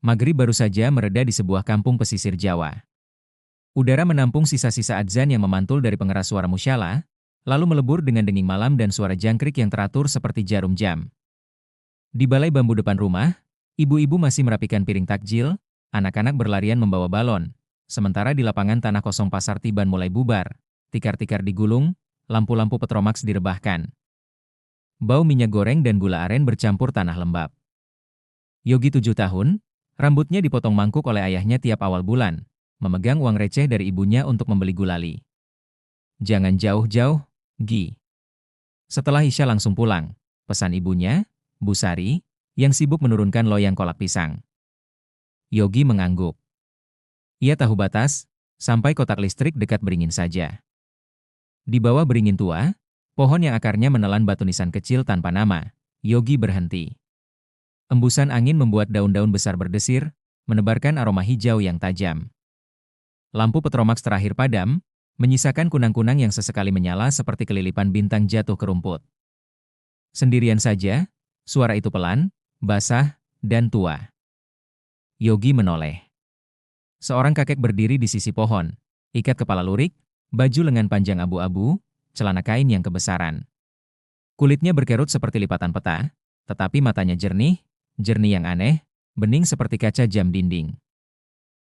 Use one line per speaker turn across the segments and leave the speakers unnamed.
Maghrib baru saja mereda di sebuah kampung pesisir Jawa. Udara menampung sisa-sisa adzan yang memantul dari pengeras suara musyala, lalu melebur dengan denging malam dan suara jangkrik yang teratur seperti jarum jam. Di balai bambu depan rumah, ibu-ibu masih merapikan piring takjil, anak-anak berlarian membawa balon, sementara di lapangan tanah kosong pasar Tiban mulai bubar, tikar-tikar digulung, lampu-lampu petromax direbahkan. Bau minyak goreng dan gula aren bercampur tanah lembab. Yogi 7 tahun, rambutnya dipotong mangkuk oleh ayahnya tiap awal bulan, memegang uang receh dari ibunya untuk membeli gulali. Jangan jauh-jauh, Gi. Setelah Isya langsung pulang, pesan ibunya, Bu Sari, yang sibuk menurunkan loyang kolak pisang. Yogi mengangguk. Ia tahu batas, sampai kotak listrik dekat beringin saja. Di bawah beringin tua, pohon yang akarnya menelan batu nisan kecil tanpa nama, Yogi berhenti. Embusan angin membuat daun-daun besar berdesir, menebarkan aroma hijau yang tajam. Lampu petromax terakhir padam, menyisakan kunang-kunang yang sesekali menyala seperti kelilipan bintang jatuh ke rumput. Sendirian saja, suara itu pelan, basah, dan tua. Yogi menoleh. Seorang kakek berdiri di sisi pohon, ikat kepala lurik, baju lengan panjang abu-abu, celana kain yang kebesaran. Kulitnya berkerut seperti lipatan peta, tetapi matanya jernih yang aneh, bening seperti kaca jam dinding.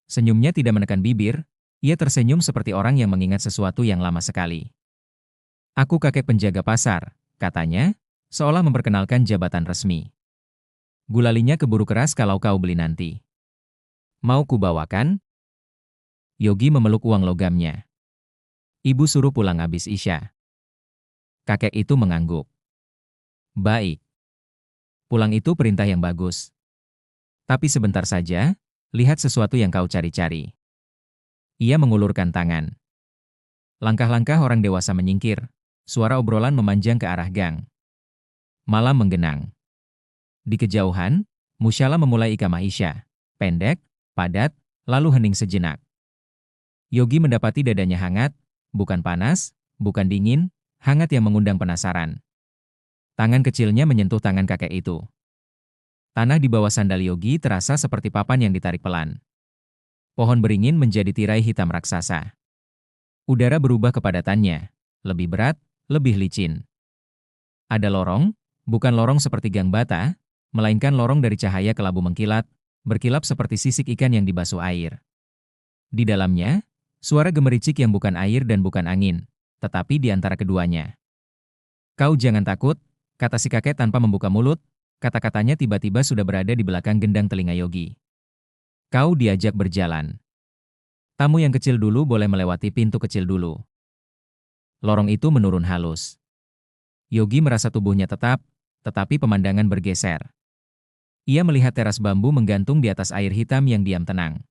Senyumnya tidak menekan bibir, ia tersenyum seperti orang yang mengingat sesuatu yang lama sekali. Aku kakek penjaga pasar, katanya, seolah memperkenalkan jabatan resmi. Gulalinya keburu keras kalau kau beli nanti. Mau kubawakan? Yogi memeluk uang logamnya. Ibu suruh pulang habis Isya. Kakek itu mengangguk. Baik. Pulang itu perintah yang bagus. Tapi sebentar saja, lihat sesuatu yang kau cari-cari. Ia mengulurkan tangan. Langkah-langkah orang dewasa menyingkir, suara obrolan memanjang ke arah gang. Malam menggenang. Di kejauhan, musyala memulai iqamah Isya. Pendek, padat, lalu hening sejenak. Yogi mendapati dadanya hangat, bukan panas, bukan dingin, hangat yang mengundang penasaran. Tangan kecilnya menyentuh tangan kakek itu. Tanah di bawah sandal Yogi terasa seperti papan yang ditarik pelan. Pohon beringin menjadi tirai hitam raksasa. Udara berubah kepadatannya, lebih berat, lebih licin. Ada lorong, bukan lorong seperti gang bata, melainkan lorong dari cahaya kelabu mengkilat, berkilap seperti sisik ikan yang dibasuh air. Di dalamnya, suara gemericik yang bukan air dan bukan angin, tetapi di antara keduanya. Kau jangan takut, kata si kakek tanpa membuka mulut, kata-katanya tiba-tiba sudah berada di belakang gendang telinga Yogi. Kau diajak berjalan. Tamu yang kecil dulu boleh melewati pintu kecil dulu. Lorong itu menurun halus. Yogi merasa tubuhnya tetap, tetapi pemandangan bergeser. Ia melihat teras bambu menggantung di atas air hitam yang diam tenang.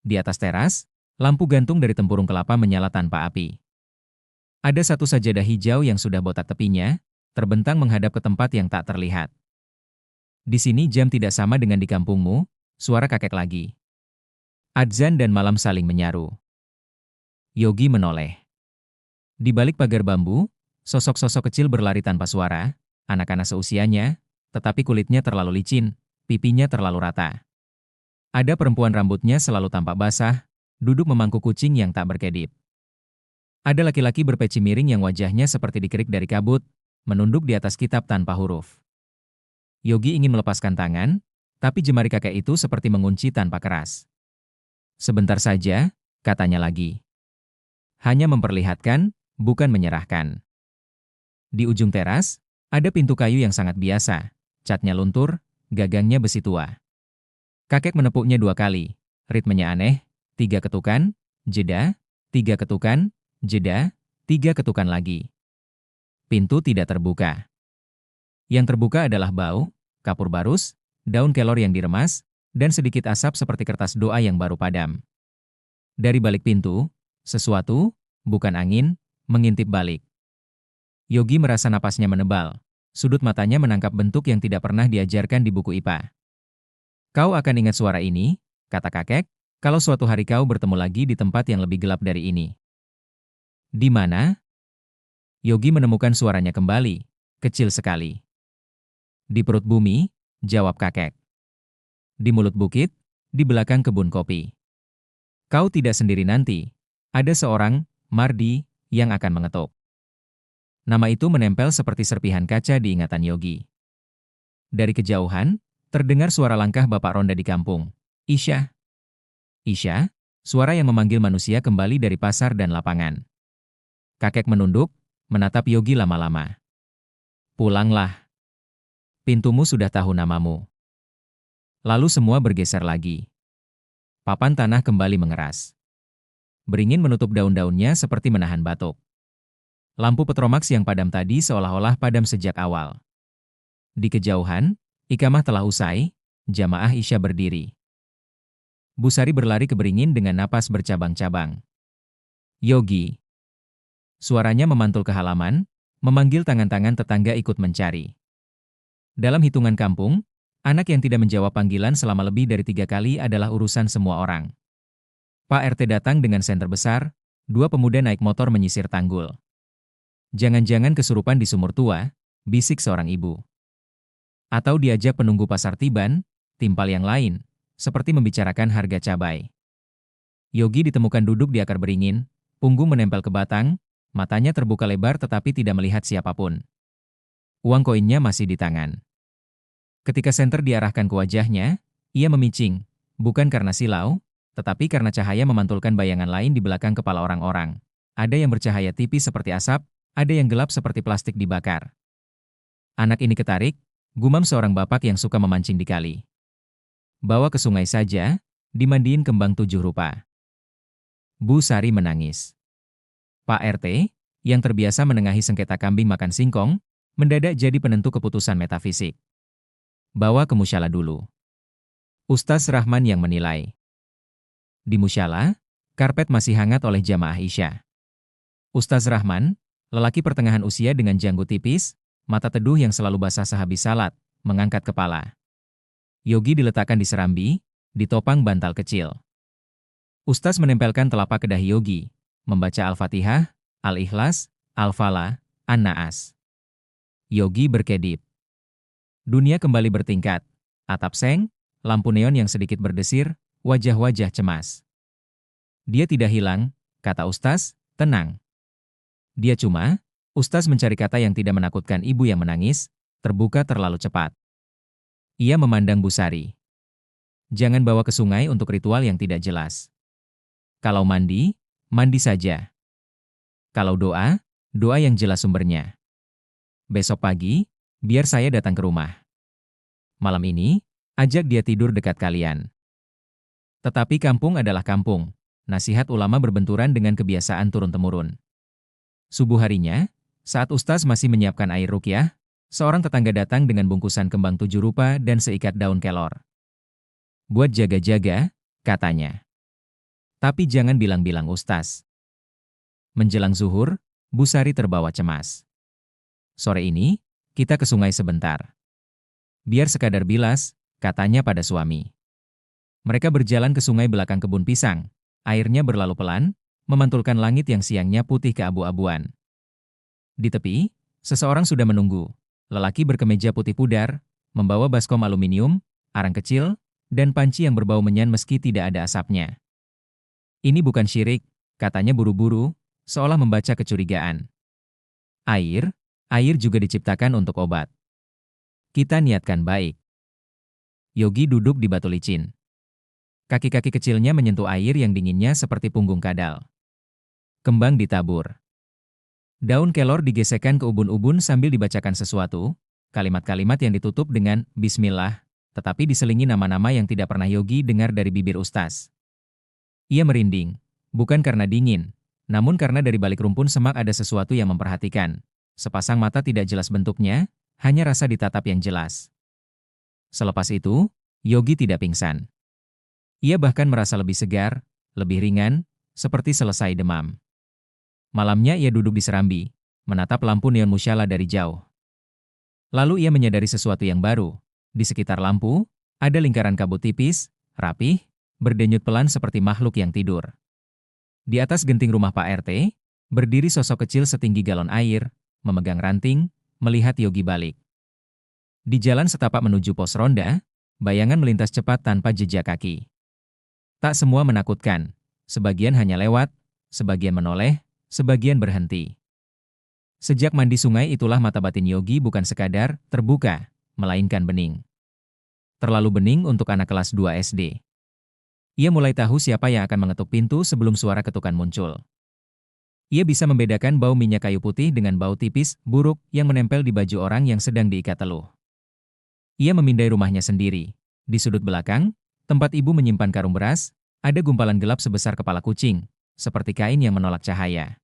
Di atas teras, lampu gantung dari tempurung kelapa menyala tanpa api. Ada satu sajadah hijau yang sudah botak tepinya, terbentang menghadap ke tempat yang tak terlihat. Di sini jam tidak sama dengan di kampungmu, suara kakek lagi. Adzan dan malam saling menyaru. Yogi menoleh. Di balik pagar bambu, sosok-sosok kecil berlari tanpa suara, anak-anak seusianya, tetapi kulitnya terlalu licin, pipinya terlalu rata. Ada perempuan rambutnya selalu tampak basah, duduk memangku kucing yang tak berkedip. Ada laki-laki berpeci miring yang wajahnya seperti dikerik dari kabut, menunduk di atas kitab tanpa huruf. Yogi ingin melepaskan tangan, tapi jemari kakek itu seperti mengunci tanpa keras. Sebentar saja, katanya lagi. Hanya memperlihatkan, bukan menyerahkan. Di ujung teras, ada pintu kayu yang sangat biasa, catnya luntur, gagangnya besi tua. Kakek menepuknya 2 kali, ritmenya aneh, 3 ketukan, jeda, 3 ketukan, jeda, 3 ketukan lagi. Pintu tidak terbuka. Yang terbuka adalah bau, kapur barus, daun kelor yang diremas, dan sedikit asap seperti kertas doa yang baru padam. Dari balik pintu, sesuatu, bukan angin, mengintip balik. Yogi merasa napasnya menebal, sudut matanya menangkap bentuk yang tidak pernah diajarkan di buku IPA. Kau akan ingat suara ini, kata kakek, kalau suatu hari kau bertemu lagi di tempat yang lebih gelap dari ini. Di mana? Yogi menemukan suaranya kembali, kecil sekali. Di perut bumi, jawab kakek. Di mulut bukit, di belakang kebun kopi. Kau tidak sendiri nanti. Ada seorang, Mardi, yang akan mengetuk. Nama itu menempel seperti serpihan kaca di ingatan Yogi. Dari kejauhan, terdengar suara langkah Bapak Ronda di kampung. Isya. Isya, suara yang memanggil manusia kembali dari pasar dan lapangan. Kakek menunduk, menatap Yogi lama-lama. Pulanglah. Pintumu sudah tahu namamu. Lalu semua bergeser lagi. Papan tanah kembali mengeras. Beringin menutup daun-daunnya seperti menahan batuk. Lampu petromax yang padam tadi seolah-olah padam sejak awal. Di kejauhan, ikamah telah usai, jamaah Isya berdiri. Busari berlari ke Beringin dengan napas bercabang-cabang. Yogi. Suaranya memantul ke halaman, memanggil tangan-tangan tetangga ikut mencari. Dalam hitungan kampung, anak yang tidak menjawab panggilan selama lebih dari 3 kali adalah urusan semua orang. Pak RT datang dengan senter besar, 2 pemuda naik motor menyisir tanggul. Jangan-jangan kesurupan di sumur tua, bisik seorang ibu. Atau diajak penunggu pasar Tiban, timpal yang lain, seperti membicarakan harga cabai. Yogi ditemukan duduk di akar beringin, punggung menempel ke batang, matanya terbuka lebar tetapi tidak melihat siapapun. Uang koinnya masih di tangan. Ketika senter diarahkan ke wajahnya, ia memicing, bukan karena silau, tetapi karena cahaya memantulkan bayangan lain di belakang kepala orang-orang. Ada yang bercahaya tipis seperti asap, ada yang gelap seperti plastik dibakar. Anak ini ketarik, gumam seorang bapak yang suka memancing di kali. Bawa ke sungai saja, dimandiin kembang 7 rupa. Bu Sari menangis. Pak RT, yang terbiasa menengahi sengketa kambing makan singkong, mendadak jadi penentu keputusan metafisik. Bawa ke musyala dulu. Ustaz Rahman yang menilai. Di musyala, karpet masih hangat oleh jamaah Isya. Ustaz Rahman, lelaki pertengahan usia dengan janggut tipis, mata teduh yang selalu basah sehabis salat, mengangkat kepala. Yogi diletakkan di serambi, ditopang bantal kecil. Ustaz menempelkan telapak ke dahi Yogi, membaca Al-Fatihah, Al-Ikhlas, Al-Falah, An-Naas. Yogi berkedip. Dunia kembali bertingkat. Atap seng, lampu neon yang sedikit berdesir, wajah-wajah cemas. Dia tidak hilang, kata Ustaz, tenang. Dia cuma, Ustaz mencari kata yang tidak menakutkan ibu yang menangis, terbuka terlalu cepat. Ia memandang Busari. Jangan bawa ke sungai untuk ritual yang tidak jelas. Kalau mandi, mandi saja. Kalau doa, doa yang jelas sumbernya. Besok pagi, biar saya datang ke rumah. Malam ini, ajak dia tidur dekat kalian. Tetapi kampung adalah kampung. Nasihat ulama berbenturan dengan kebiasaan turun-temurun. Subuh harinya, saat Ustaz masih menyiapkan air ruqyah, seorang tetangga datang dengan bungkusan kembang 7 rupa dan seikat daun kelor. Buat jaga-jaga, katanya. Tapi jangan bilang-bilang Ustaz. Menjelang zuhur, Busari terbawa cemas. Sore ini, kita ke sungai sebentar. Biar sekadar bilas, katanya pada suami. Mereka berjalan ke sungai belakang kebun pisang. Airnya berlalu pelan, memantulkan langit yang siangnya putih keabu-abuan. Di tepi, seseorang sudah menunggu. Lelaki berkemeja putih pudar, membawa baskom aluminium, arang kecil, dan panci yang berbau menyan meski tidak ada asapnya. Ini bukan syirik, katanya buru-buru, seolah membaca kecurigaan. Air juga diciptakan untuk obat. Kita niatkan baik. Yogi duduk di batu licin. Kaki-kaki kecilnya menyentuh air yang dinginnya seperti punggung kadal. Kembang ditabur. Daun kelor digesekkan ke ubun-ubun sambil dibacakan sesuatu, kalimat-kalimat yang ditutup dengan Bismillah, tetapi diselingi nama-nama yang tidak pernah Yogi dengar dari bibir Ustaz. Ia merinding, bukan karena dingin, namun karena dari balik rumpun semak ada sesuatu yang memperhatikan. Sepasang mata tidak jelas bentuknya, hanya rasa ditatap yang jelas. Selepas itu, Yogi tidak pingsan. Ia bahkan merasa lebih segar, lebih ringan, seperti selesai demam. Malamnya ia duduk di serambi, menatap lampu neon musyala dari jauh. Lalu ia menyadari sesuatu yang baru. Di sekitar lampu, ada lingkaran kabut tipis, rapih, berdenyut pelan seperti makhluk yang tidur. Di atas genting rumah Pak RT, berdiri sosok kecil setinggi galon air, memegang ranting, melihat Yogi balik. Di jalan setapak menuju pos ronda, Bayangan melintas cepat tanpa jejak kaki. Tak semua menakutkan. Sebagian hanya lewat, sebagian menoleh, sebagian berhenti. Sejak mandi sungai itulah mata batin Yogi bukan sekadar terbuka, melainkan bening. Terlalu bening untuk anak kelas 2 SD. Ia mulai tahu siapa yang akan mengetuk pintu sebelum suara ketukan muncul. Ia bisa membedakan bau minyak kayu putih dengan bau tipis, buruk, yang menempel di baju orang yang sedang diikat teluh. Ia memindai rumahnya sendiri. Di sudut belakang, tempat ibu menyimpan karung beras, ada gumpalan gelap sebesar kepala kucing, seperti kain yang menolak cahaya.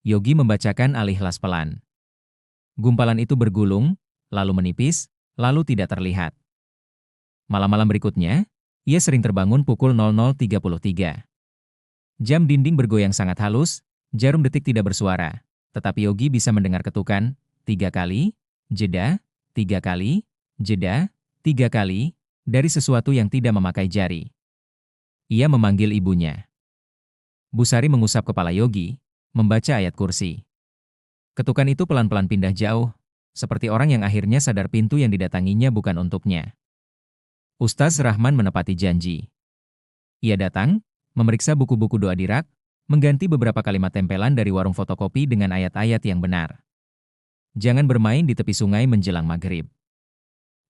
Yogi membacakan alih las pelan. Gumpalan itu bergulung, lalu menipis, lalu tidak terlihat. Malam-malam berikutnya, ia sering terbangun pukul 00.33. Jam dinding bergoyang sangat halus, jarum detik tidak bersuara, tetapi Yogi bisa mendengar ketukan, 3 kali, jeda, 3 kali, jeda, 3 kali, dari sesuatu yang tidak memakai jari. Ia memanggil ibunya. Bu Sari mengusap kepala Yogi, membaca ayat kursi. Ketukan itu pelan-pelan pindah jauh, seperti orang yang akhirnya sadar pintu yang didatanginya bukan untuknya. Ustaz Rahman menepati janji. Ia datang, memeriksa buku-buku doa di rak, mengganti beberapa kalimat tempelan dari warung fotokopi dengan ayat-ayat yang benar. Jangan bermain di tepi sungai menjelang maghrib.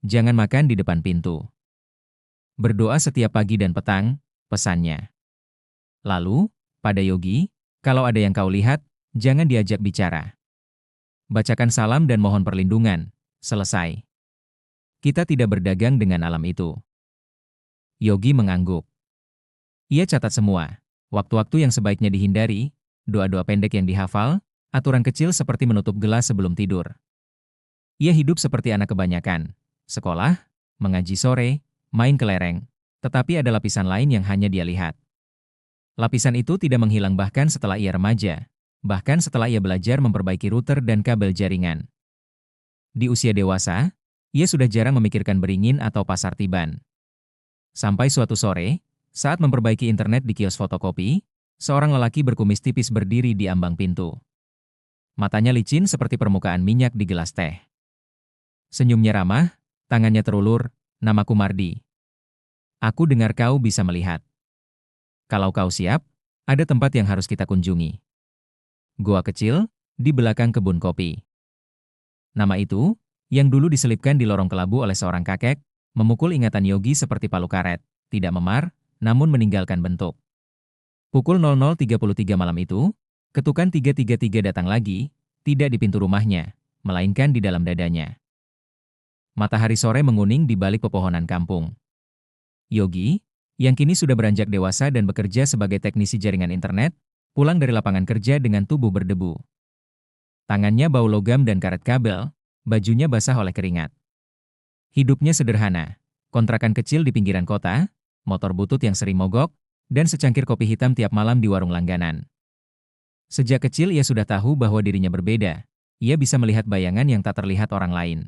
Jangan makan di depan pintu. Berdoa setiap pagi dan petang, pesannya. Lalu, pada Yogi, kalau ada yang kau lihat, jangan diajak bicara. Bacakan salam dan mohon perlindungan. Selesai. Kita tidak berdagang dengan alam itu. Yogi mengangguk. Ia catat semua. Waktu-waktu yang sebaiknya dihindari, doa-doa pendek yang dihafal, aturan kecil seperti menutup gelas sebelum tidur. Ia hidup seperti anak kebanyakan. Sekolah, mengaji sore, main kelereng. Tetapi ada lapisan lain yang hanya dia lihat. Lapisan itu tidak menghilang bahkan setelah ia remaja. Bahkan setelah ia belajar memperbaiki router dan kabel jaringan. Di usia dewasa, ia sudah jarang memikirkan beringin atau pasar tiban. Sampai suatu sore, saat memperbaiki internet di kios fotokopi, seorang lelaki berkumis tipis berdiri di ambang pintu. Matanya licin seperti permukaan minyak di gelas teh. Senyumnya ramah, tangannya terulur, namaku Mardi. Aku dengar kau bisa melihat. Kalau kau siap, ada tempat yang harus kita kunjungi. Goa kecil, di belakang kebun kopi. Nama itu, yang dulu diselipkan di lorong kelabu oleh seorang kakek, memukul ingatan Yogi seperti palu karet, tidak memar, namun meninggalkan bentuk. Pukul 00.33 malam itu, ketukan 333 datang lagi, tidak di pintu rumahnya, melainkan di dalam dadanya. Matahari sore menguning di balik pepohonan kampung. Yogi, yang kini sudah beranjak dewasa dan bekerja sebagai teknisi jaringan internet, pulang dari lapangan kerja dengan tubuh berdebu. Tangannya bau logam dan karet kabel, bajunya basah oleh keringat. Hidupnya sederhana, kontrakan kecil di pinggiran kota, motor butut yang sering mogok, dan secangkir kopi hitam tiap malam di warung langganan. Sejak kecil ia sudah tahu bahwa dirinya berbeda, ia bisa melihat bayangan yang tak terlihat orang lain.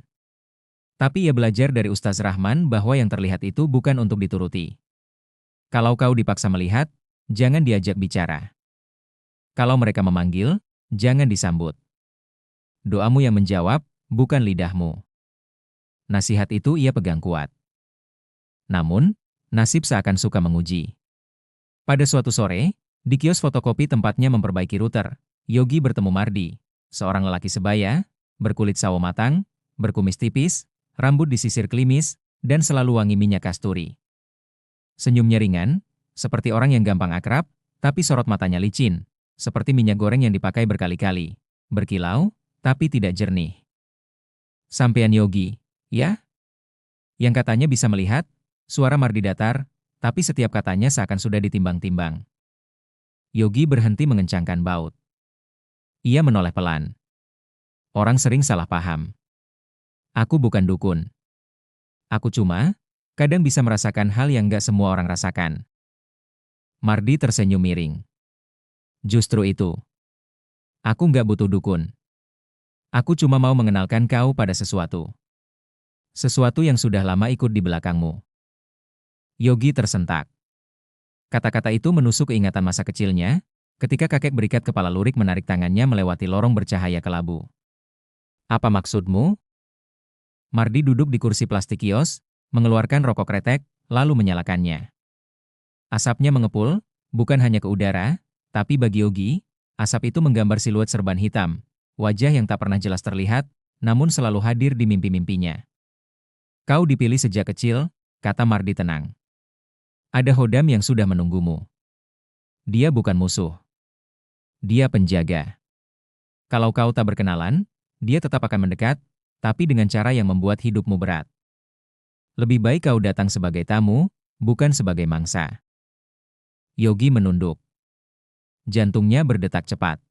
Tapi ia belajar dari Ustaz Rahman bahwa yang terlihat itu bukan untuk dituruti. Kalau kau dipaksa melihat, jangan diajak bicara. Kalau mereka memanggil, jangan disambut. Doamu yang menjawab, bukan lidahmu. Nasihat itu ia pegang kuat. Namun, nasib seakan suka menguji. Pada suatu sore, di kios fotokopi tempatnya memperbaiki router, Yogi bertemu Mardi, seorang lelaki sebaya, berkulit sawo matang, berkumis tipis, rambut disisir klimis, dan selalu wangi minyak kasturi. Senyumnya ringan, seperti orang yang gampang akrab, tapi sorot matanya licin, seperti minyak goreng yang dipakai berkali-kali, berkilau, tapi tidak jernih. Sampean Yogi, ya? Yang katanya bisa melihat, suara Mardi datar, tapi setiap katanya seakan sudah ditimbang-timbang. Yogi berhenti mengencangkan baut. Ia menoleh pelan. Orang sering salah paham. Aku bukan dukun. Aku cuma, kadang bisa merasakan hal yang gak semua orang rasakan. Mardi tersenyum miring. Justru itu. Aku gak butuh dukun. Aku cuma mau mengenalkan kau pada sesuatu. Sesuatu yang sudah lama ikut di belakangmu. Yogi tersentak. Kata-kata itu menusuk keingatan masa kecilnya, ketika kakek berikat kepala lurik menarik tangannya melewati lorong bercahaya kelabu. Apa maksudmu? Mardi duduk di kursi plastik kios, mengeluarkan rokok kretek, lalu menyalakannya. Asapnya mengepul, bukan hanya ke udara, tapi bagi Yogi, asap itu menggambar siluet serban hitam, wajah yang tak pernah jelas terlihat, namun selalu hadir di mimpi-mimpinya. Kau dipilih sejak kecil, kata Mardi tenang. Ada Hodam yang sudah menunggumu. Dia bukan musuh. Dia penjaga. Kalau kau tak berkenalan, dia tetap akan mendekat, tapi dengan cara yang membuat hidupmu berat. Lebih baik kau datang sebagai tamu, bukan sebagai mangsa. Yogi menunduk. Jantungnya berdetak cepat.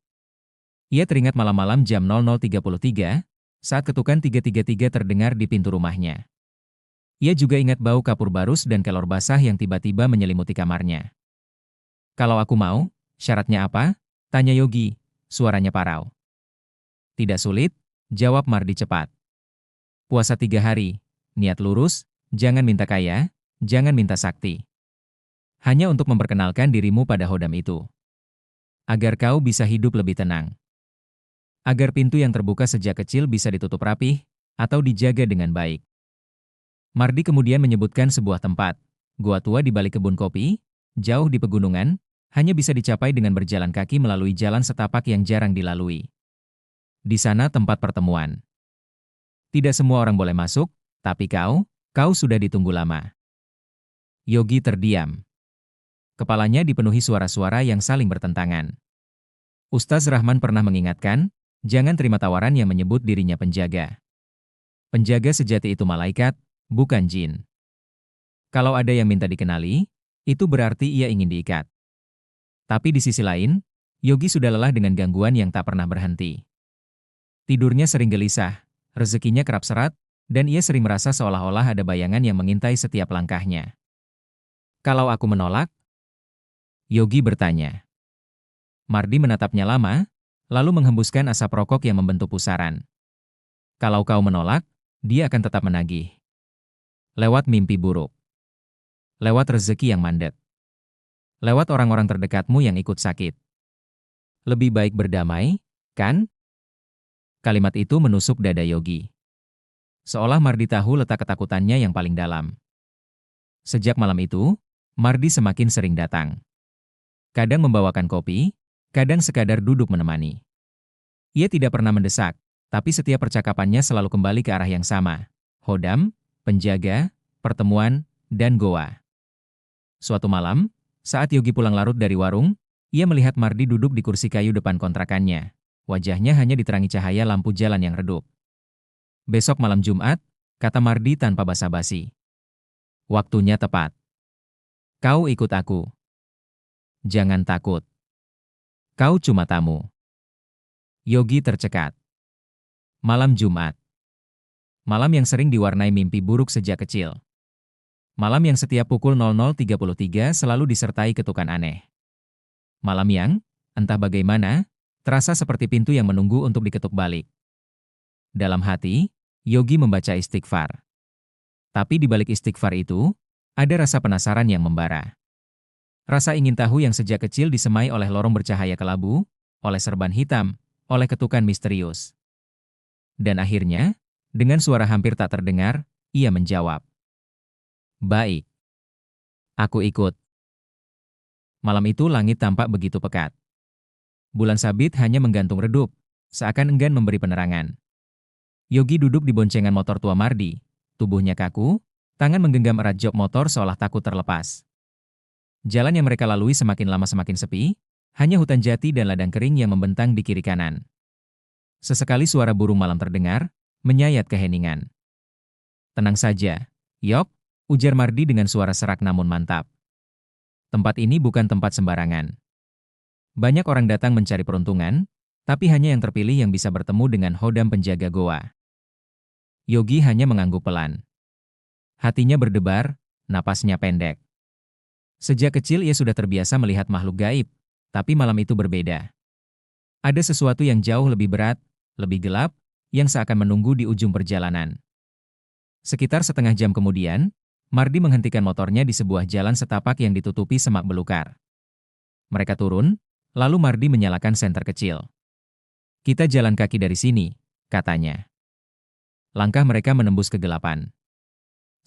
Ia teringat malam-malam jam 00.33, saat ketukan 333 terdengar di pintu rumahnya. Ia juga ingat bau kapur barus dan kelor basah yang tiba-tiba menyelimuti kamarnya. Kalau aku mau, syaratnya apa? Tanya Yogi, suaranya parau. Tidak sulit, jawab Mardi cepat. Puasa 3 hari, niat lurus, jangan minta kaya, jangan minta sakti. Hanya untuk memperkenalkan dirimu pada Hodam itu. Agar kau bisa hidup lebih tenang. Agar pintu yang terbuka sejak kecil bisa ditutup rapih, atau dijaga dengan baik. Mardi kemudian menyebutkan sebuah tempat, gua tua di balik kebun kopi, jauh di pegunungan, hanya bisa dicapai dengan berjalan kaki melalui jalan setapak yang jarang dilalui. Di sana tempat pertemuan. Tidak semua orang boleh masuk, tapi kau sudah ditunggu lama. Yogi terdiam. Kepalanya dipenuhi suara-suara yang saling bertentangan. Ustaz Rahman pernah mengingatkan, jangan terima tawaran yang menyebut dirinya penjaga. Penjaga sejati itu malaikat, bukan jin. Kalau ada yang minta dikenali, itu berarti ia ingin diikat. Tapi di sisi lain, Yogi sudah lelah dengan gangguan yang tak pernah berhenti. Tidurnya sering gelisah, rezekinya kerap seret, dan ia sering merasa seolah-olah ada bayangan yang mengintai setiap langkahnya. Kalau aku menolak? Yogi bertanya. Mardi menatapnya lama, lalu menghembuskan asap rokok yang membentuk pusaran. Kalau kau menolak, dia akan tetap menagih. Lewat mimpi buruk. Lewat rezeki yang mandek. Lewat orang-orang terdekatmu yang ikut sakit. Lebih baik berdamai, kan? Kalimat itu menusuk dada Yogi. Seolah Mardi tahu letak ketakutannya yang paling dalam. Sejak malam itu, Mardi semakin sering datang. Kadang membawakan kopi, kadang sekadar duduk menemani. Ia tidak pernah mendesak, tapi setiap percakapannya selalu kembali ke arah yang sama. Hodam, penjaga, pertemuan, dan goa. Suatu malam, saat Yogi pulang larut dari warung, ia melihat Mardi duduk di kursi kayu depan kontrakannya. Wajahnya hanya diterangi cahaya lampu jalan yang redup. Besok malam Jumat, kata Mardi tanpa basa-basi. Waktunya tepat. Kau ikut aku. Jangan takut. Kau cuma tamu. Yogi tercekat. Malam Jumat. Malam yang sering diwarnai mimpi buruk sejak kecil. Malam yang setiap pukul 00.33 selalu disertai ketukan aneh. Malam yang, entah bagaimana, terasa seperti pintu yang menunggu untuk diketuk balik. Dalam hati, Yogi membaca istighfar. Tapi di balik istighfar itu, ada rasa penasaran yang membara. Rasa ingin tahu yang sejak kecil disemai oleh lorong bercahaya kelabu, oleh serban hitam, oleh ketukan misterius. Dan akhirnya, dengan suara hampir tak terdengar, ia menjawab. Baik. Aku ikut. Malam itu langit tampak begitu pekat. Bulan sabit hanya menggantung redup, seakan enggan memberi penerangan. Yogi duduk di boncengan motor tua Mardi, tubuhnya kaku, tangan menggenggam erat jok motor seolah takut terlepas. Jalan yang mereka lalui semakin lama semakin sepi, hanya hutan jati dan ladang kering yang membentang di kiri kanan. Sesekali suara burung malam terdengar, menyayat keheningan. Tenang saja, Yok, ujar Mardi dengan suara serak namun mantap. Tempat ini bukan tempat sembarangan. Banyak orang datang mencari peruntungan, tapi hanya yang terpilih yang bisa bertemu dengan Hodam penjaga goa. Yogi hanya mengangguk pelan. Hatinya berdebar, napasnya pendek. Sejak kecil ia sudah terbiasa melihat makhluk gaib, tapi malam itu berbeda. Ada sesuatu yang jauh lebih berat, lebih gelap, yang seakan menunggu di ujung perjalanan. Sekitar setengah jam kemudian, Mardi menghentikan motornya di sebuah jalan setapak yang ditutupi semak belukar. Mereka turun, lalu Mardi menyalakan senter kecil. Kita jalan kaki dari sini, katanya. Langkah mereka menembus kegelapan.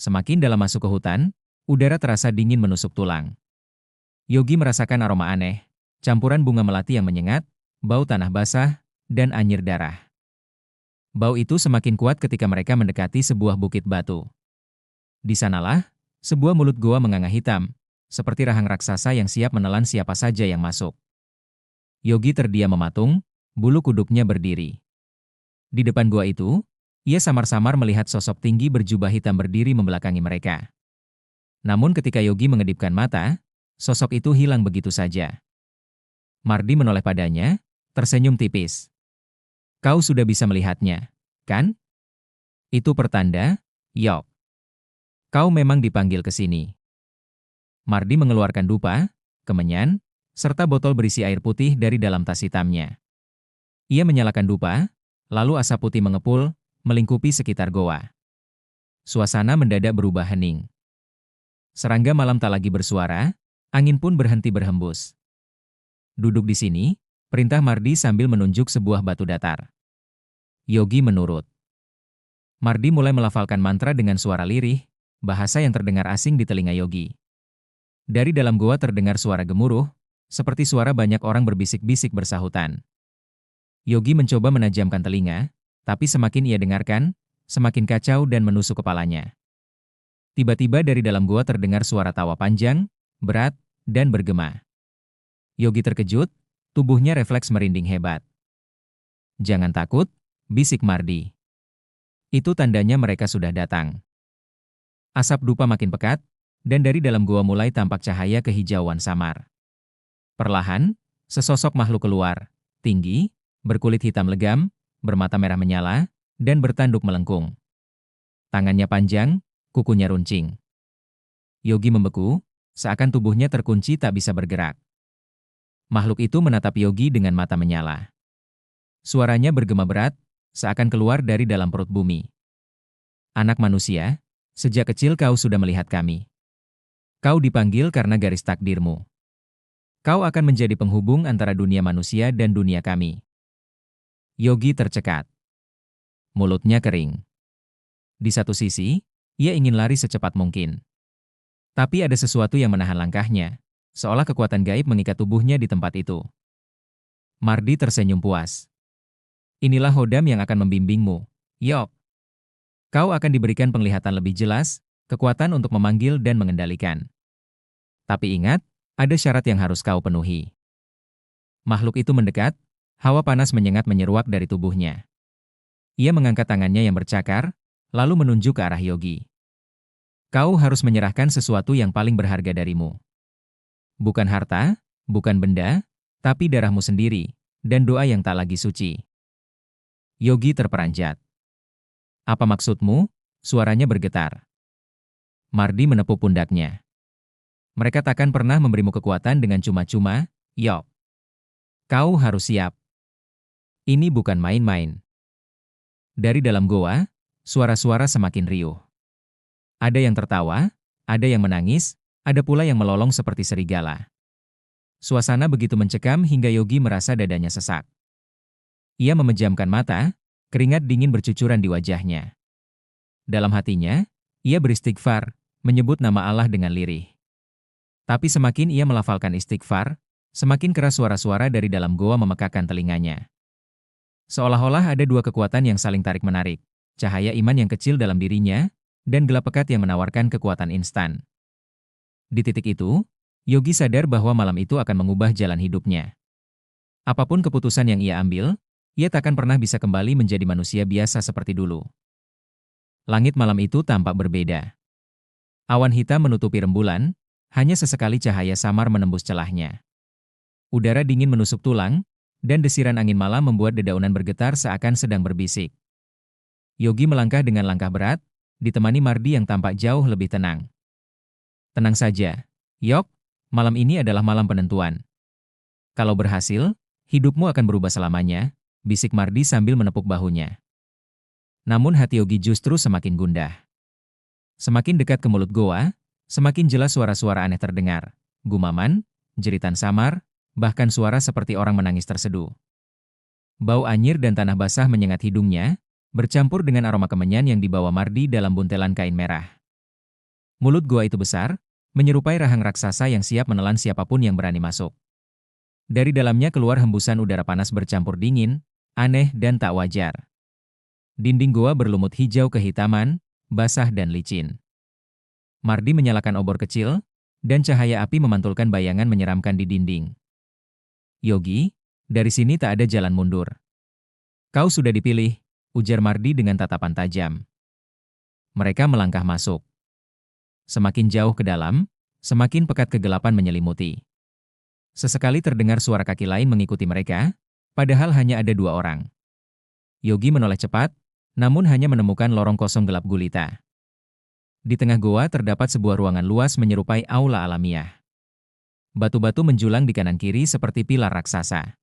Semakin dalam masuk ke hutan, udara terasa dingin menusuk tulang. Yogi merasakan aroma aneh, campuran bunga melati yang menyengat, bau tanah basah, dan anyir darah. Bau itu semakin kuat ketika mereka mendekati sebuah bukit batu. Di sanalah, sebuah mulut goa menganga hitam, seperti rahang raksasa yang siap menelan siapa saja yang masuk. Yogi terdiam mematung, bulu kuduknya berdiri. Di depan gua itu, ia samar-samar melihat sosok tinggi berjubah hitam berdiri membelakangi mereka. Namun ketika Yogi mengedipkan mata, sosok itu hilang begitu saja. Mardi menoleh padanya, tersenyum tipis. Kau sudah bisa melihatnya, kan? Itu pertanda, Yok. Kau memang dipanggil ke sini. Mardi mengeluarkan dupa, kemenyan, serta botol berisi air putih dari dalam tas hitamnya. Ia menyalakan dupa, lalu asap putih mengepul, melingkupi sekitar goa. Suasana mendadak berubah hening. Serangga malam tak lagi bersuara, angin pun berhenti berhembus. Duduk di sini, perintah Mardi sambil menunjuk sebuah batu datar. Yogi menurut. Mardi mulai melafalkan mantra dengan suara lirih, bahasa yang terdengar asing di telinga Yogi. Dari dalam goa terdengar suara gemuruh, seperti suara banyak orang berbisik-bisik bersahutan. Yogi mencoba menajamkan telinga, tapi semakin ia dengarkan, semakin kacau dan menusuk kepalanya. Tiba-tiba dari dalam goa terdengar suara tawa panjang, berat, dan bergema. Yogi terkejut, tubuhnya refleks merinding hebat. Jangan takut, bisik Mardi. Itu tandanya mereka sudah datang. Asap dupa makin pekat, dan dari dalam gua mulai tampak cahaya kehijauan samar. Perlahan, sesosok makhluk keluar, tinggi, berkulit hitam legam, bermata merah menyala, dan bertanduk melengkung. Tangannya panjang, kukunya runcing. Yogi membeku, seakan tubuhnya terkunci tak bisa bergerak. Makhluk itu menatap Yogi dengan mata menyala. Suaranya bergema berat, seakan keluar dari dalam perut bumi. Anak manusia, sejak kecil kau sudah melihat kami. Kau dipanggil karena garis takdirmu. Kau akan menjadi penghubung antara dunia manusia dan dunia kami. Yogi tercekat. Mulutnya kering. Di satu sisi, ia ingin lari secepat mungkin. Tapi ada sesuatu yang menahan langkahnya, seolah kekuatan gaib mengikat tubuhnya di tempat itu. Mardi tersenyum puas. Inilah Hodam yang akan membimbingmu, Yok. Kau akan diberikan penglihatan lebih jelas, kekuatan untuk memanggil dan mengendalikan. Tapi ingat, ada syarat yang harus kau penuhi. Makhluk itu mendekat, hawa panas menyengat menyeruak dari tubuhnya. Ia mengangkat tangannya yang bercakar, lalu menunjuk ke arah Yogi. Kau harus menyerahkan sesuatu yang paling berharga darimu. Bukan harta, bukan benda, tapi darahmu sendiri, dan doa yang tak lagi suci. Yogi terperanjat. Apa maksudmu? Suaranya bergetar. Mardi menepuk pundaknya. Mereka takkan pernah memberimu kekuatan dengan cuma-cuma, Yok. Kau harus siap. Ini bukan main-main. Dari dalam goa, suara-suara semakin riuh. Ada yang tertawa, ada yang menangis, ada pula yang melolong seperti serigala. Suasana begitu mencekam hingga Yogi merasa dadanya sesak. Ia memejamkan mata, keringat dingin bercucuran di wajahnya. Dalam hatinya, ia beristighfar, menyebut nama Allah dengan lirih. Tapi semakin ia melafalkan istighfar, semakin keras suara-suara dari dalam goa memekakkan telinganya. Seolah-olah ada dua kekuatan yang saling tarik-menarik, cahaya iman yang kecil dalam dirinya, dan gelap pekat yang menawarkan kekuatan instan. Di titik itu, Yogi sadar bahwa malam itu akan mengubah jalan hidupnya. Apapun keputusan yang ia ambil, ia takkan pernah bisa kembali menjadi manusia biasa seperti dulu. Langit malam itu tampak berbeda. Awan hitam menutupi rembulan, hanya sesekali cahaya samar menembus celahnya. Udara dingin menusuk tulang, dan desiran angin malam membuat dedaunan bergetar seakan sedang berbisik. Yogi melangkah dengan langkah berat, ditemani Mardi yang tampak jauh lebih tenang. Tenang saja, Yok, malam ini adalah malam penentuan. Kalau berhasil, hidupmu akan berubah selamanya, bisik Mardi sambil menepuk bahunya. Namun hati Yogi justru semakin gundah. Semakin dekat ke mulut goa, semakin jelas suara-suara aneh terdengar. Gumaman, jeritan samar, bahkan suara seperti orang menangis terseduh. Bau anyir dan tanah basah menyengat hidungnya, bercampur dengan aroma kemenyan yang dibawa Mardi dalam buntelan kain merah. Mulut gua itu besar, menyerupai rahang raksasa yang siap menelan siapapun yang berani masuk. Dari dalamnya keluar hembusan udara panas bercampur dingin, aneh dan tak wajar. Dinding gua berlumut hijau kehitaman, basah dan licin. Mardi menyalakan obor kecil, dan cahaya api memantulkan bayangan menyeramkan di dinding. Yogi, dari sini tak ada jalan mundur. Kau sudah dipilih, ujar Mardi dengan tatapan tajam. Mereka melangkah masuk. Semakin jauh ke dalam, semakin pekat kegelapan menyelimuti. Sesekali terdengar suara kaki lain mengikuti mereka, padahal hanya ada 2 orang. Yogi menoleh cepat, namun hanya menemukan lorong kosong gelap gulita. Di tengah goa terdapat sebuah ruangan luas menyerupai aula alamiah. Batu-batu menjulang di kanan kiri seperti pilar raksasa.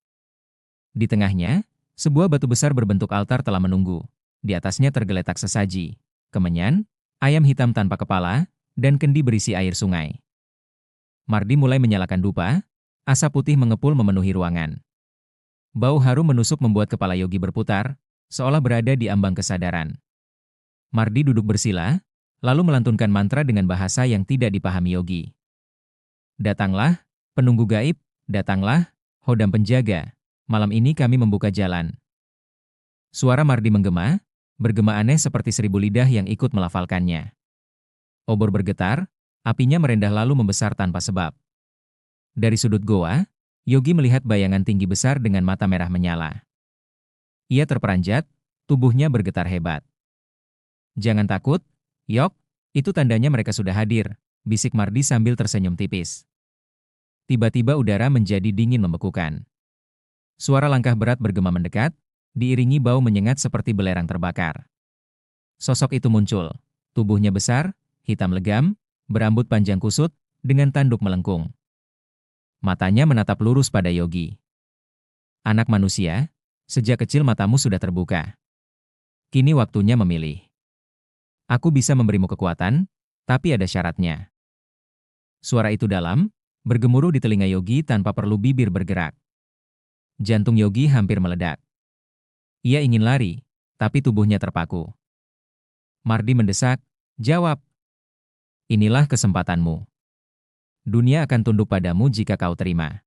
Di tengahnya, sebuah batu besar berbentuk altar telah menunggu. Di atasnya tergeletak sesaji, kemenyan, ayam hitam tanpa kepala, dan kendi berisi air sungai. Mardi mulai menyalakan dupa, asap putih mengepul memenuhi ruangan. Bau harum menusuk membuat kepala Yogi berputar, seolah berada di ambang kesadaran. Mardi duduk bersila, lalu melantunkan mantra dengan bahasa yang tidak dipahami Yogi. Datanglah, penunggu gaib, datanglah, hodam penjaga, malam ini kami membuka jalan. Suara Mardi menggema, bergema aneh seperti 1000 lidah yang ikut melafalkannya. Obor bergetar, apinya merendah lalu membesar tanpa sebab. Dari sudut goa, Yogi melihat bayangan tinggi besar dengan mata merah menyala. Ia terperanjat, tubuhnya bergetar hebat. Jangan takut, Yok, itu tandanya mereka sudah hadir, bisik Mardi sambil tersenyum tipis. Tiba-tiba udara menjadi dingin membekukan. Suara langkah berat bergema mendekat, diiringi bau menyengat seperti belerang terbakar. Sosok itu muncul, tubuhnya besar, hitam legam, berambut panjang kusut, dengan tanduk melengkung. Matanya menatap lurus pada Yogi. Anak manusia, sejak kecil matamu sudah terbuka. Kini waktunya memilih. Aku bisa memberimu kekuatan, tapi ada syaratnya. Suara itu dalam, bergemuruh di telinga Yogi tanpa perlu bibir bergerak. Jantung Yogi hampir meledak. Ia ingin lari, tapi tubuhnya terpaku. Mardi mendesak, jawab. Inilah kesempatanmu. Dunia akan tunduk padamu jika kau terima.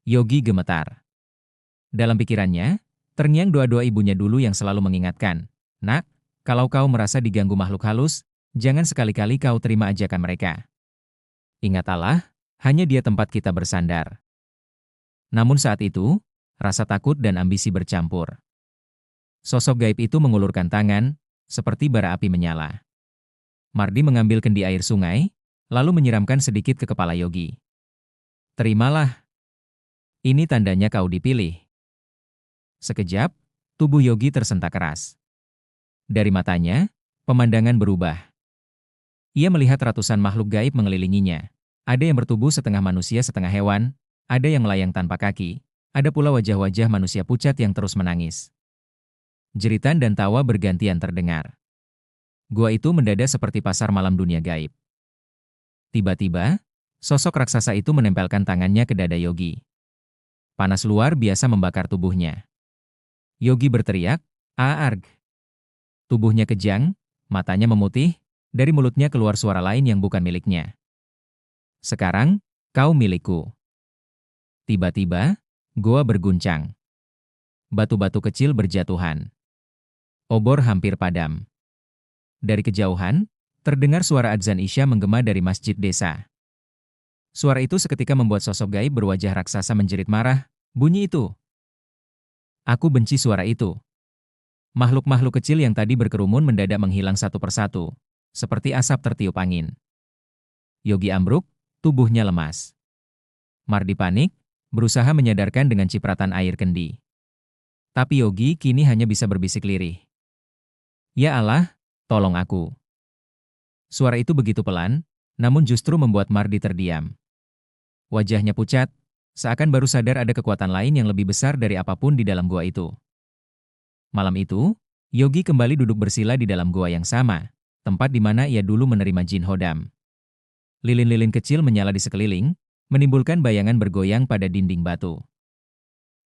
Yogi gemetar. Dalam pikirannya, terngiang doa-doa ibunya dulu yang selalu mengingatkan, nak, kalau kau merasa diganggu makhluk halus, jangan sekali-kali kau terima ajakan mereka. Ingat Allah, hanya Dia tempat kita bersandar. Namun saat itu, rasa takut dan ambisi bercampur. Sosok gaib itu mengulurkan tangan, seperti bara api menyala. Mardi mengambil kendi air sungai, lalu menyiramkan sedikit ke kepala Yogi. Terimalah. Ini tandanya kau dipilih. Sekejap, tubuh Yogi tersentak keras. Dari matanya, pemandangan berubah. Ia melihat ratusan makhluk gaib mengelilinginya. Ada yang bertubuh setengah manusia setengah hewan, ada yang melayang tanpa kaki, ada pula wajah-wajah manusia pucat yang terus menangis. Jeritan dan tawa bergantian terdengar. Gua itu mendadak seperti pasar malam dunia gaib. Tiba-tiba, sosok raksasa itu menempelkan tangannya ke dada Yogi. Panas luar biasa membakar tubuhnya. Yogi berteriak, "Aarg!" Tubuhnya kejang, matanya memutih, dari mulutnya keluar suara lain yang bukan miliknya. Sekarang, kau milikku. Tiba-tiba, goa berguncang. Batu-batu kecil berjatuhan. Obor hampir padam. Dari kejauhan, terdengar suara adzan Isya menggema dari masjid desa. Suara itu seketika membuat sosok gaib berwajah raksasa menjerit marah, bunyi itu. Aku benci suara itu. Makhluk-makhluk kecil yang tadi berkerumun mendadak menghilang satu persatu, seperti asap tertiup angin. Yogi ambruk, tubuhnya lemas. Mardi panik, berusaha menyadarkan dengan cipratan air kendi. Tapi Yogi kini hanya bisa berbisik lirih. Ya Allah, tolong aku. Suara itu begitu pelan, namun justru membuat Mardi terdiam. Wajahnya pucat, seakan baru sadar ada kekuatan lain yang lebih besar dari apapun di dalam gua itu. Malam itu, Yogi kembali duduk bersila di dalam gua yang sama, tempat di mana ia dulu menerima jin hodam. Lilin-lilin kecil menyala di sekeliling, menimbulkan bayangan bergoyang pada dinding batu.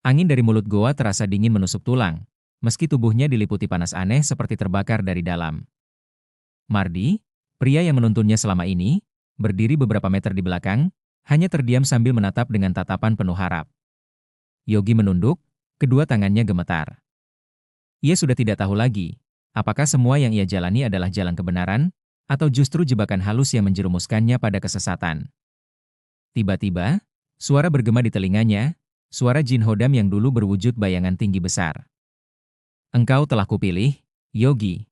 Angin dari mulut goa terasa dingin menusuk tulang, meski tubuhnya diliputi panas aneh seperti terbakar dari dalam. Mardi, Pria yang menuntunnya selama ini, berdiri beberapa meter di belakang, hanya terdiam sambil menatap dengan tatapan penuh harap. Yogi menunduk, kedua tangannya gemetar. Ia sudah tidak tahu lagi, apakah semua yang ia jalani adalah jalan kebenaran, atau justru jebakan halus yang menjerumuskannya pada kesesatan. Tiba-tiba, suara bergema di telinganya, suara Jin Hodam yang dulu berwujud bayangan tinggi besar. Engkau telah kupilih, Yogi.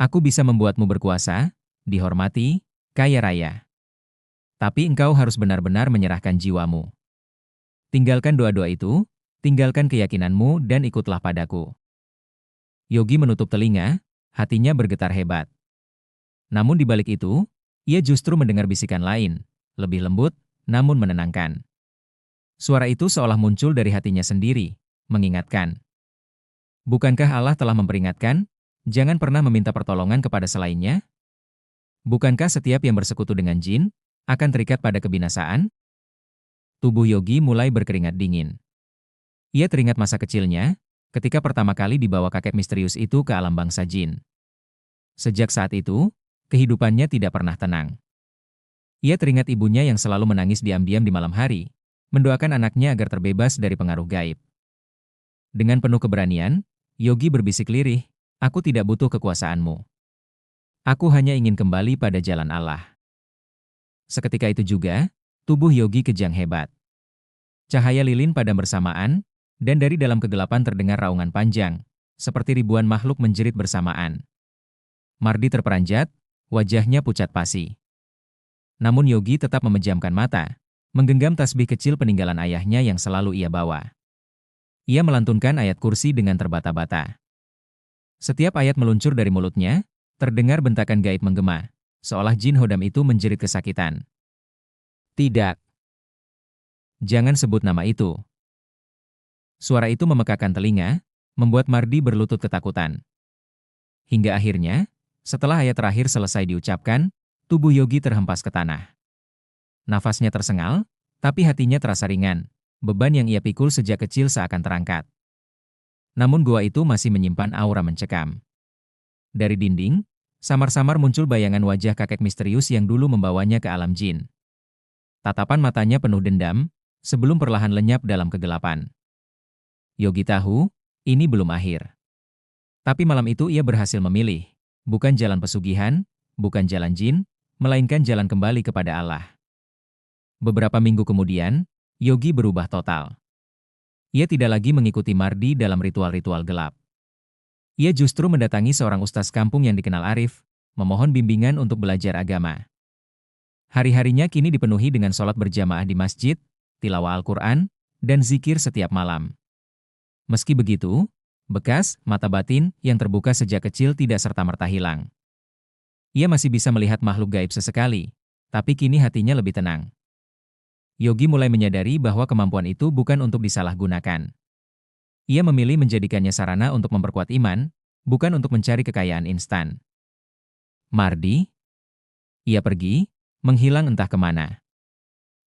Aku bisa membuatmu berkuasa, dihormati, kaya raya. Tapi engkau harus benar-benar menyerahkan jiwamu. Tinggalkan doa-doa itu, tinggalkan keyakinanmu dan ikutlah padaku. Yogi menutup telinga, hatinya bergetar hebat. Namun di balik itu, ia justru mendengar bisikan lain, lebih lembut, namun menenangkan. Suara itu seolah muncul dari hatinya sendiri, mengingatkan. Bukankah Allah telah memperingatkan, jangan pernah meminta pertolongan kepada selainnya? Bukankah setiap yang bersekutu dengan jin, akan terikat pada kebinasaan? Tubuh Yogi mulai berkeringat dingin. Ia teringat masa kecilnya, ketika pertama kali dibawa kakek misterius itu ke alam bangsa jin. Sejak saat itu, kehidupannya tidak pernah tenang. Ia teringat ibunya yang selalu menangis diam-diam di malam hari, mendoakan anaknya agar terbebas dari pengaruh gaib. Dengan penuh keberanian, Yogi berbisik lirih, aku tidak butuh kekuasaanmu. Aku hanya ingin kembali pada jalan Allah. Seketika itu juga, tubuh Yogi kejang hebat. Cahaya lilin padam bersamaan, dan dari dalam kegelapan terdengar raungan panjang, seperti ribuan makhluk menjerit bersamaan. Mardi terperanjat, wajahnya pucat pasi. Namun Yogi tetap memejamkan mata, menggenggam tasbih kecil peninggalan ayahnya yang selalu ia bawa. Ia melantunkan ayat kursi dengan terbata-bata. Setiap ayat meluncur dari mulutnya, terdengar bentakan gaib menggema, seolah Jin Hodam itu menjerit kesakitan. Tidak. Jangan sebut nama itu. Suara itu memekakan telinga, membuat Mardi berlutut ketakutan. Hingga akhirnya, setelah ayat terakhir selesai diucapkan, tubuh Yogi terhempas ke tanah. Nafasnya tersengal, tapi hatinya terasa ringan, beban yang ia pikul sejak kecil seakan terangkat. Namun gua itu masih menyimpan aura mencekam. Dari dinding, samar-samar muncul bayangan wajah kakek misterius yang dulu membawanya ke alam jin. Tatapan matanya penuh dendam, sebelum perlahan lenyap dalam kegelapan. Yogi tahu, ini belum akhir. Tapi malam itu ia berhasil memilih, bukan jalan pesugihan, bukan jalan jin, melainkan jalan kembali kepada Allah. Beberapa minggu kemudian, Yogi berubah total. Ia tidak lagi mengikuti Mardi dalam ritual-ritual gelap. Ia justru mendatangi seorang ustaz kampung yang dikenal arif, memohon bimbingan untuk belajar agama. Hari-harinya kini dipenuhi dengan sholat berjamaah di masjid, tilawah Al-Quran, dan zikir setiap malam. Meski begitu, bekas mata batin yang terbuka sejak kecil tidak serta-merta hilang. Ia masih bisa melihat makhluk gaib sesekali, tapi kini hatinya lebih tenang. Yogi mulai menyadari bahwa kemampuan itu bukan untuk disalahgunakan. Ia memilih menjadikannya sarana untuk memperkuat iman, bukan untuk mencari kekayaan instan. Mardi? Ia pergi, menghilang entah kemana.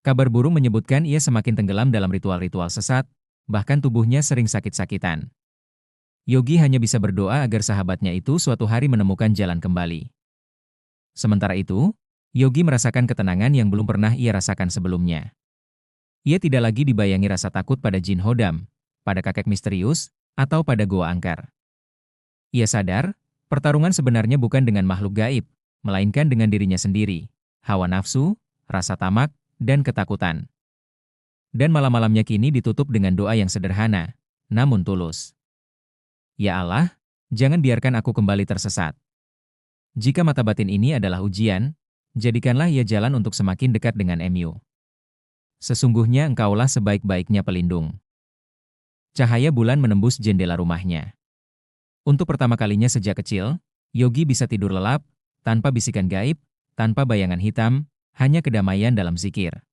Kabar burung menyebutkan ia semakin tenggelam dalam ritual-ritual sesat, bahkan tubuhnya sering sakit-sakitan. Yogi hanya bisa berdoa agar sahabatnya itu suatu hari menemukan jalan kembali. Sementara itu, Yogi merasakan ketenangan yang belum pernah ia rasakan sebelumnya. Ia tidak lagi dibayangi rasa takut pada Jin Hodam, pada kakek misterius, atau pada goa angker. Ia sadar, pertarungan sebenarnya bukan dengan makhluk gaib, melainkan dengan dirinya sendiri, hawa nafsu, rasa tamak, dan ketakutan. Dan malam-malamnya kini ditutup dengan doa yang sederhana, namun tulus. Ya Allah, jangan biarkan aku kembali tersesat. Jika mata batin ini adalah ujian, jadikanlah ia jalan untuk semakin dekat dengan MU. Sesungguhnya engkaulah sebaik-baiknya pelindung. Cahaya bulan menembus jendela rumahnya. Untuk pertama kalinya sejak kecil, Yogi bisa tidur lelap, tanpa bisikan gaib, tanpa bayangan hitam, hanya kedamaian dalam zikir.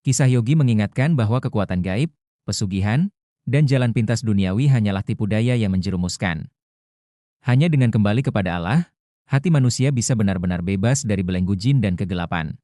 Kisah Yogi mengingatkan bahwa kekuatan gaib, pesugihan, dan jalan pintas duniawi hanyalah tipu daya yang menjerumuskan. Hanya dengan kembali kepada Allah, hati manusia bisa benar-benar bebas dari belenggu jin dan kegelapan.